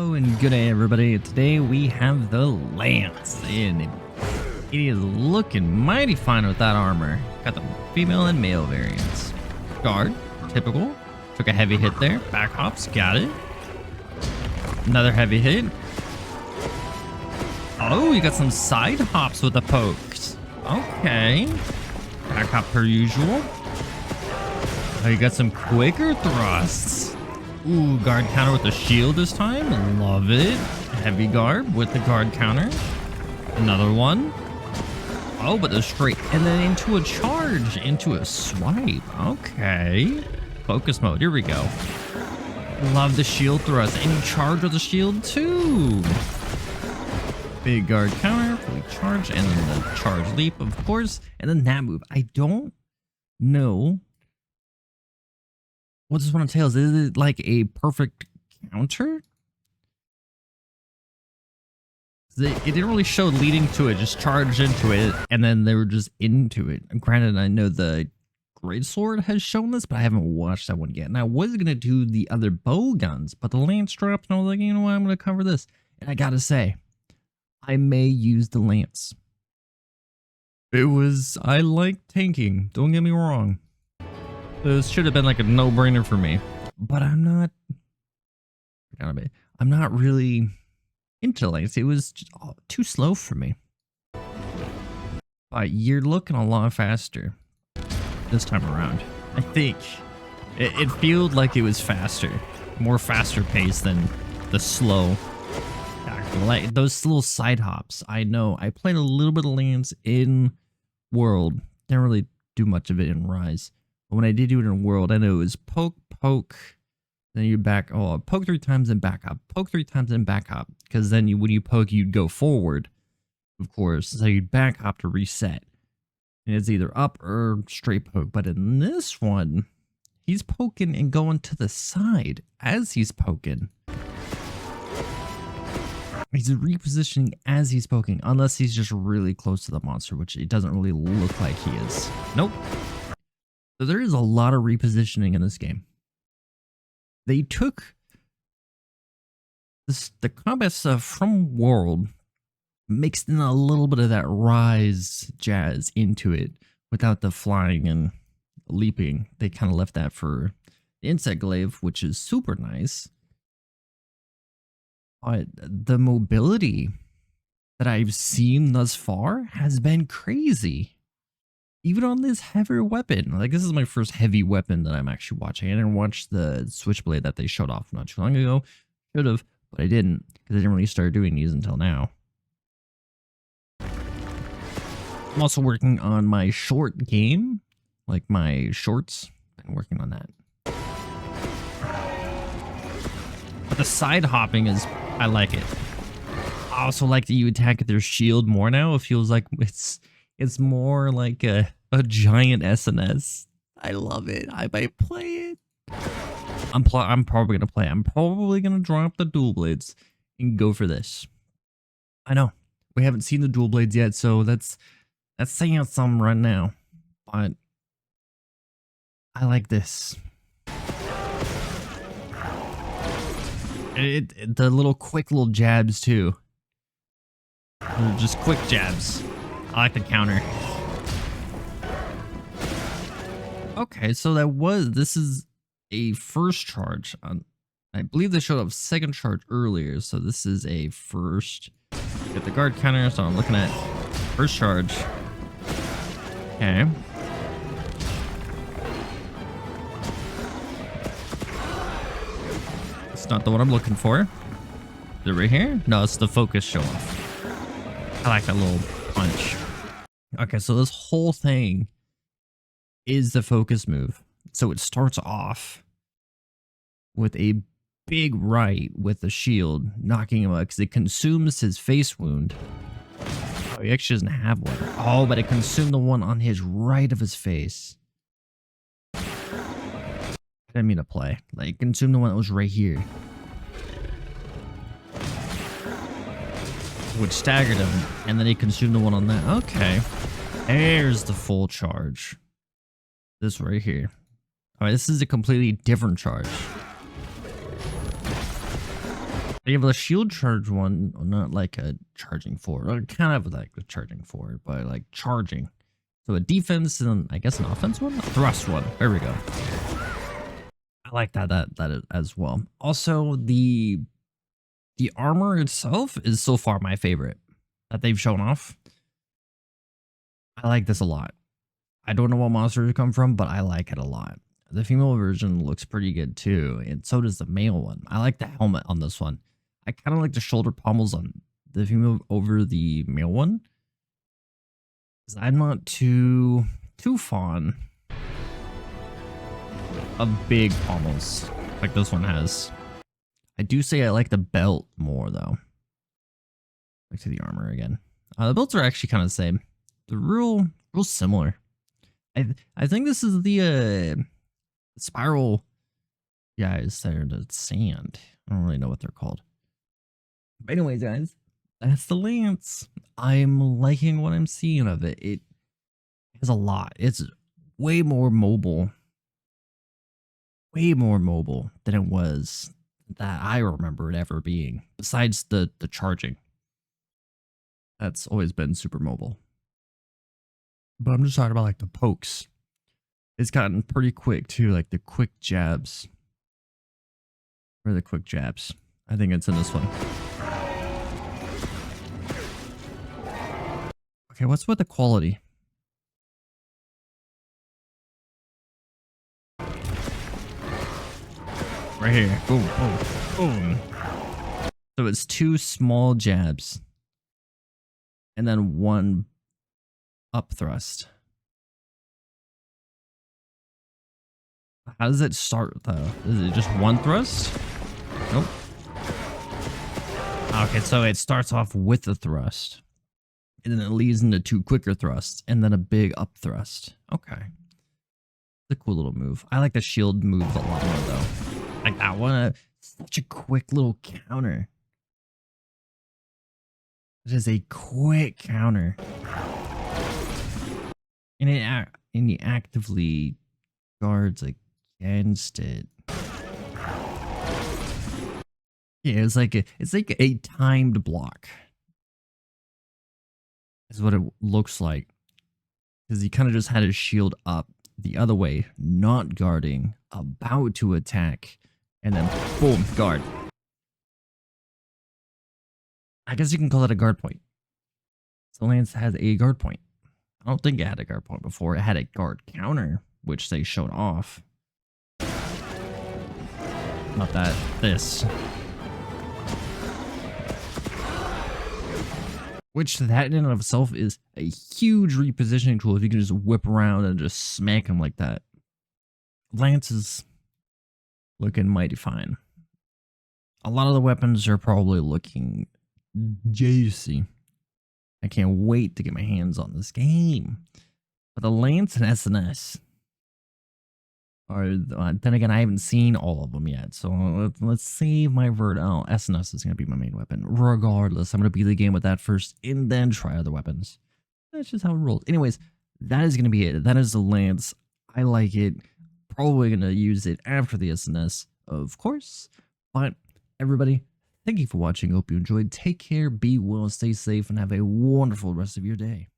Hello and good day everybody. Today we have the Lance and it is looking mighty fine with that armor. Got the female and male variants. Guard, typical. Took a heavy hit there. Back hops, got it. Another heavy hit. Oh, you got some side hops with the pokes. Okay. Back hop per usual. Oh, you got some quicker thrusts. Ooh, guard counter with the shield this time. Love it. Heavy guard with the guard counter. Another one. Oh, but the straight. And then into a charge. Into a swipe. Okay. Focus mode. Here we go. Love the shield thrust. And you charge with the shield too. Big guard counter. Fully charge. And then the charge leap, of course. And then that move. I don't know what this one entails. Is it like a perfect counter? It didn't really show leading to it, just charged into it, and then they were just into it. Granted, I know the greatsword has shown this, but I haven't watched that one yet. And I was going to do the other bow guns, but the lance dropped, and I was like, you know what, I'm going to cover this. And I gotta say, I may use the lance. I like tanking, don't get me wrong. This should have been like a no-brainer for me, but I'm not really into lance. It was just too slow for me. But you're looking a lot faster this time around. I think it felt like it was faster, more faster paced than the slow. Like those little side hops. I know I played a little bit of lance in World. Didn't really do much of it in Rise. But when I did do it in World, I know it was poke, poke, then you back, poke 3 times and back up, poke 3 times and back up. Because then when you poke, you'd go forward, of course. So you'd back hop to reset. And it's either up or straight poke. But in this one, he's poking and going to the side as he's poking. He's repositioning as he's poking, unless he's just really close to the monster, which it doesn't really look like he is. Nope. So there is a lot of repositioning in this game. They took the combat stuff from World, mixed in a little bit of that Rise jazz into it without the flying and leaping. They kind of left that for the Insect Glaive, which is super nice. But the mobility that I've seen thus far has been crazy. Even on this heavier weapon. Like, this is my first heavy weapon that I'm actually watching. I didn't watch the Switchblade that they showed off not too long ago. Should have, but I didn't, because I didn't really start doing these until now. I'm also working on my short game, like my shorts. Been working on that. But the side hopping is, I like it. I also like that you attack with their shield more now. It feels like it's more like a giant SNS. I love it. I might play it. I'm probably gonna play. I'm probably gonna drop the dual blades and go for this. I know we haven't seen the dual blades yet, so that's saying something right now. But I like this. The little quick little jabs too. They're just quick jabs. I like the counter. Okay, so this is a first charge. I believe they showed up second charge earlier, so this is a first. Get the guard counter, so I'm looking at first charge. Okay. It's not the one I'm looking for. Is it right here? No, it's the focus show off. I like that little punch. Okay, so this whole thing is the focus move. So it starts off with a big right with the shield, knocking him out because it consumes his face wound. Oh, he actually doesn't have one. Oh, but it consumed the one on his right of his face. I didn't mean to play. Like, consume the one that was right here. Which staggered him, and then he consumed the one on that. Okay. There's the full charge. This right here. Alright, this is a completely different charge. They have a shield charge one, not like a charging forward, or kind of like a charging forward, but like charging. So a defense and I guess an offense one, a thrust one. There we go. I like that as well. Also, the armor itself is so far my favorite that they've shown off. I like this a lot. I don't know what monsters come from, but I like it a lot. The female version looks pretty good too, and so does the male one. I like the helmet on this one. I kind of like the shoulder pommels on the female over the male one. Because I'm not too fond of big pommels like this one has. I do say I like the belt more though. Back to the armor again. The belts are actually kind of the same. They're real similar. I think this is the spiral guys that are the sand. I don't really know what they're called. But anyways, guys, that's the lance. I'm liking what I'm seeing of it. It has a lot. It's way more mobile. Way more mobile than it was that I remember it ever being. Besides the charging. That's always been super mobile. But I'm just talking about like the pokes. It's gotten pretty quick too, like the quick jabs. Where are the quick jabs? I think it's in this one. Okay, what's with the quality? Right here. Boom, boom, boom. So it's 2 small jabs. And then 1 up thrust. How does it start though? Is it just 1 thrust? Nope. Okay, so it starts off with a thrust. And then it leads into 2 quicker thrusts. And then a big up thrust. Okay. It's a cool little move. I like the shield move a lot more though. Like that one, such a quick little counter. It is a quick counter. And it actively guards against it. Yeah, it's like a timed block. Is what it looks like. Because he kind of just had his shield up the other way, not guarding, about to attack, and then boom, guard. I guess you can call it a guard point. So Lance has a guard point. I don't think it had a guard point before. It had a guard counter, which they showed off. Not that. This. Which that in and of itself is a huge repositioning tool if you can just whip around and just smack him like that. Lance is looking mighty fine. A lot of the weapons are probably looking juicy. I can't wait to get my hands on this game. But the Lance and SNS are, then again, I haven't seen all of them yet. So let's save my verdict. Oh, SNS is going to be my main weapon. Regardless, I'm going to beat the game with that first and then try other weapons. That's just how it rolls. Anyways, that is going to be it. That is the Lance. I like it. Probably going to use it after the SNS, of course. But everybody, thank you for watching. Hope you enjoyed. Take care, be well, stay safe, and have a wonderful rest of your day.